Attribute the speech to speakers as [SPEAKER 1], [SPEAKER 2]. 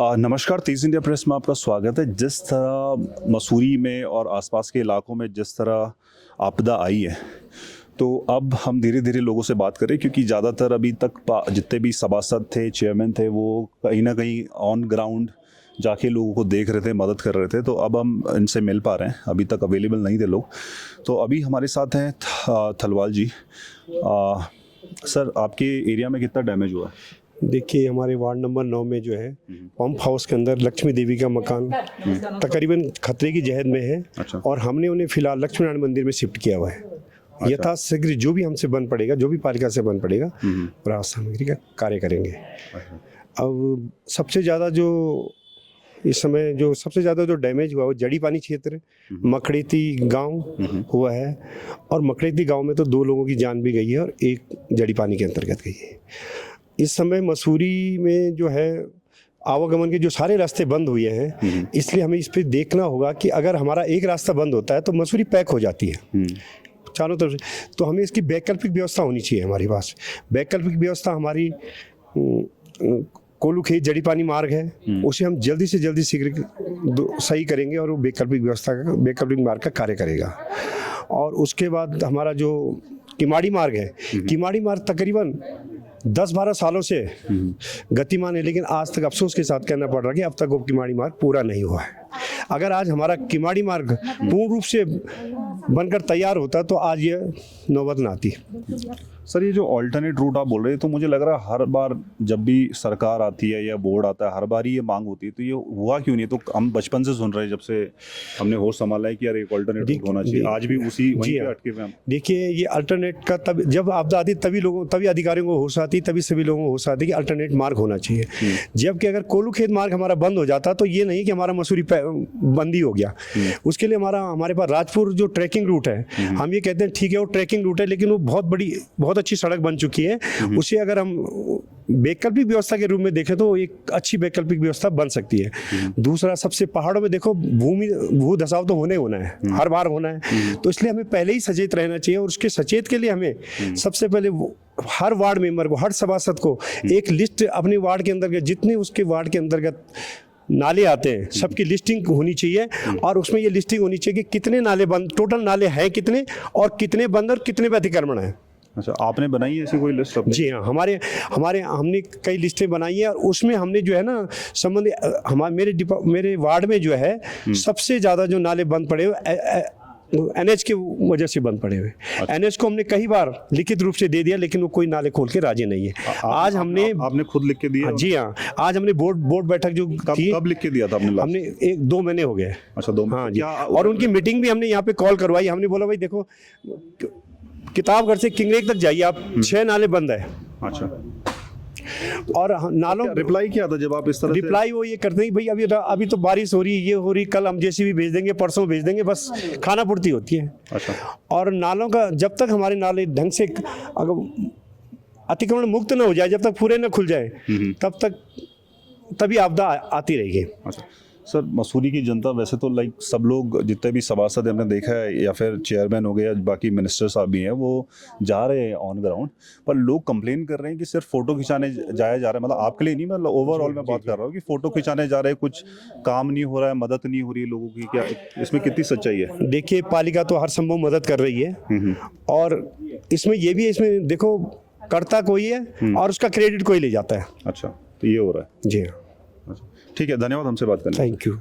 [SPEAKER 1] नमस्कार, तेज़ India press में आपका स्वागत है। जिस तरह मसूरी में और आसपास के इलाकों में जिस तरह आपदा आई है, तो अब हम धीरे धीरे लोगों से बात करें, क्योंकि ज़्यादातर अभी तक जितने भी सभासद थे, चेयरमैन थे, वो कहीं ना कहीं ऑन ग्राउंड जाके लोगों को देख रहे थे, मदद कर रहे थे। तो अब हम इनसे मिल पा रहे हैं, अभी तक अवेलेबल नहीं थे लोग। तो अभी हमारे साथ हैं थलवाल जी। सर, आपके एरिया में कितना डैमेज हुआ है?
[SPEAKER 2] देखिए, हमारे वार्ड नंबर 9 में जो है पंप हाउस के अंदर लक्ष्मी देवी का मकान तकरीबन खतरे की जहद में है।
[SPEAKER 1] अच्छा।
[SPEAKER 2] और हमने उन्हें फिलहाल लक्ष्मी नारायण मंदिर में शिफ्ट किया हुआ है।
[SPEAKER 1] अच्छा।
[SPEAKER 2] यथाशीघ्र जो भी हमसे बन पड़ेगा, जो भी पालिका से बन पड़ेगा, राहत सामग्री का कार्य करेंगे। अब सबसे ज़्यादा जो इस समय जो डैमेज हुआ वो जड़ी पानी क्षेत्र मकड़ेती गांव हुआ है। और मकड़ेती गांव में तो 2 लोगों की जान भी गई है और 1 जड़ी पानी के अंतर्गत गई है। इस समय मसूरी में जो है आवागमन के जो सारे रास्ते बंद हुए हैं, इसलिए हमें इस पर देखना होगा कि अगर हमारा एक रास्ता बंद होता है तो मसूरी पैक हो जाती है चारों तरफ से। तो हमें इसकी वैकल्पिक व्यवस्था होनी चाहिए हमारे पास। वैकल्पिक व्यवस्था हमारी कोलूखेत जड़ी पानी मार्ग है, उसे हम जल्दी से जल्दी शीघ्र सही करेंगे और वो वैकल्पिक मार्ग का कार्य करेगा। और उसके बाद हमारा जो किमाड़ी मार्ग है, किमाड़ी मार्ग तकरीबन 10-12 सालों से गतिमान है, लेकिन आज तक अफसोस के साथ कहना पड़ रहा है कि अब तक वो किमाड़ी मार्ग पूरा नहीं हुआ है। अगर आज हमारा किमाड़ी मार्ग पूर्ण रूप से बनकर तैयार होता तो आज ये नौबत ना आती।
[SPEAKER 1] सर, ये जो ऑल्टरनेट रूट आप बोल रहे हैं, तो मुझे लग रहा है हर बार जब भी सरकार आती है या बोर्ड आता है, हर बार ही ये मांग होती है। तो ये हुआ क्यों नहीं? तो हम बचपन से सुन रहे हैं, जब से हमने होश संभाला है कि यार एक ऑल्टरनेट रूट होना चाहिए। आज भी उसी वहीं पे अटके हुए हम।
[SPEAKER 2] देखिए, ये अल्टरनेट का तब जब आपदा आती तभी अधिकारियों को होश आती, तभी सभी लोगों को होश आती कि अल्टरनेट मार्ग होना चाहिए। जबकि अगर कोलूखेत मार्ग हमारा बंद हो जाता तो ये नहीं कि हमारा मसूरी बंदी हो गया। उसके लिए हमारे पास राजपुर जो ट्रैकिंग रूट है, हम ये कहते हैं ठीक है वो ट्रैकिंग रूट है, लेकिन वो बहुत अच्छी सड़क बन चुकी है। उसे अगर हम वैकल्पिक व्यवस्था के रूप में देखें तो एक अच्छी वैकल्पिक व्यवस्था बन सकती है। दूसरा, सबसे पहाड़ों में देखो भू धसाव तो होना है, हर बार होना है। तो इसलिए हमें पहले ही सचेत रहना चाहिए। और उसके सचेत के लिए हमें सबसे पहले हर वार्ड मेंबर को, हर सभासद को एक लिस्ट अपने वार्ड के अंतर्गत, जितने उसके वार्ड के अंतर्गत नाले आते हैं, सबकी लिस्टिंग होनी चाहिए। और उसमें ये लिस्टिंग होनी चाहिए कि कितने नाले बंद, टोटल नाले हैं कितने, और कितने बंद और कितने पे अतिक्रमण है।
[SPEAKER 1] अच्छा, आपने बनाई है ऐसी कोई लिस्ट अपनी?
[SPEAKER 2] जी हाँ, हमने कई लिस्टें बनाई हैं। और उसमें हमने जो है ना संबंधित मेरे वार्ड में जो है सबसे ज़्यादा जो नाले बंद पड़े हुए NH की वजह से बंद पड़े हुए।
[SPEAKER 1] अच्छा।
[SPEAKER 2] NH को हमने कई बार लिखित रूप से दे दिया, लेकिन वो कोई नाले खोल के राजी नहीं है। आज
[SPEAKER 1] आपने खुद लिख के दिया?
[SPEAKER 2] जी हाँ, आज हमने बोर्ड बैठक जो
[SPEAKER 1] कब लिख के दिया था आपने?
[SPEAKER 2] हमने 1-2 महीने हो गए।
[SPEAKER 1] अच्छा, 2
[SPEAKER 2] हाँ जी। और उनकी मीटिंग भी हमने यहाँ पे कॉल करवाई। हमने बोला भाई देखो, किताबगढ़ से किंगरेक तक जाइए आप, 6 नाले बंद है।
[SPEAKER 1] अच्छा।
[SPEAKER 2] और नालों
[SPEAKER 1] रिप्लाई क्या था जब आप इस तरह
[SPEAKER 2] रिप्लाई वो ये करते हैं भाई अभी तो बारिश हो रही है, ये हो रही, कल हम जेसीबी भेज देंगे, परसों भेज देंगे, बस खाना पूर्ति होती है।
[SPEAKER 1] अच्छा।
[SPEAKER 2] और नालों का जब तक हमारे नाले ढंग से अगर अतिक्रमण मुक्त न हो जाए, जब तक पूरे न खुल जाए, तभी आपदा आती रहेगी।
[SPEAKER 1] अच्छा सर, मसूरी की जनता वैसे तो सब लोग, जितने भी सभासद हमने देखा है, या फिर चेयरमैन हो गए या बाकी मिनिस्टर साहब भी हैं, वो जा रहे हैं ऑन ग्राउंड। पर लोग कंप्लेन कर रहे हैं कि सिर्फ फोटो खिंचाने जाया जा रहा है। मतलब आपके लिए नहीं, मतलब ओवरऑल मैं बात कर रहा हूँ कि फोटो खिंचाने जा रहे हैं, कुछ काम नहीं हो रहा है, मदद नहीं हो रही है लोगों की। क्या इसमें कितनी सच्चाई है?
[SPEAKER 2] देखिए, पालिका तो हर संभव मदद कर रही है। और इसमें ये भी है, इसमें देखो करता कोई है और उसका क्रेडिट कोई ले जाता है।
[SPEAKER 1] अच्छा, तो ये हो रहा है।
[SPEAKER 2] जी हाँ।
[SPEAKER 1] ठीक है, धन्यवाद हमसे बात करने।
[SPEAKER 2] Thank you.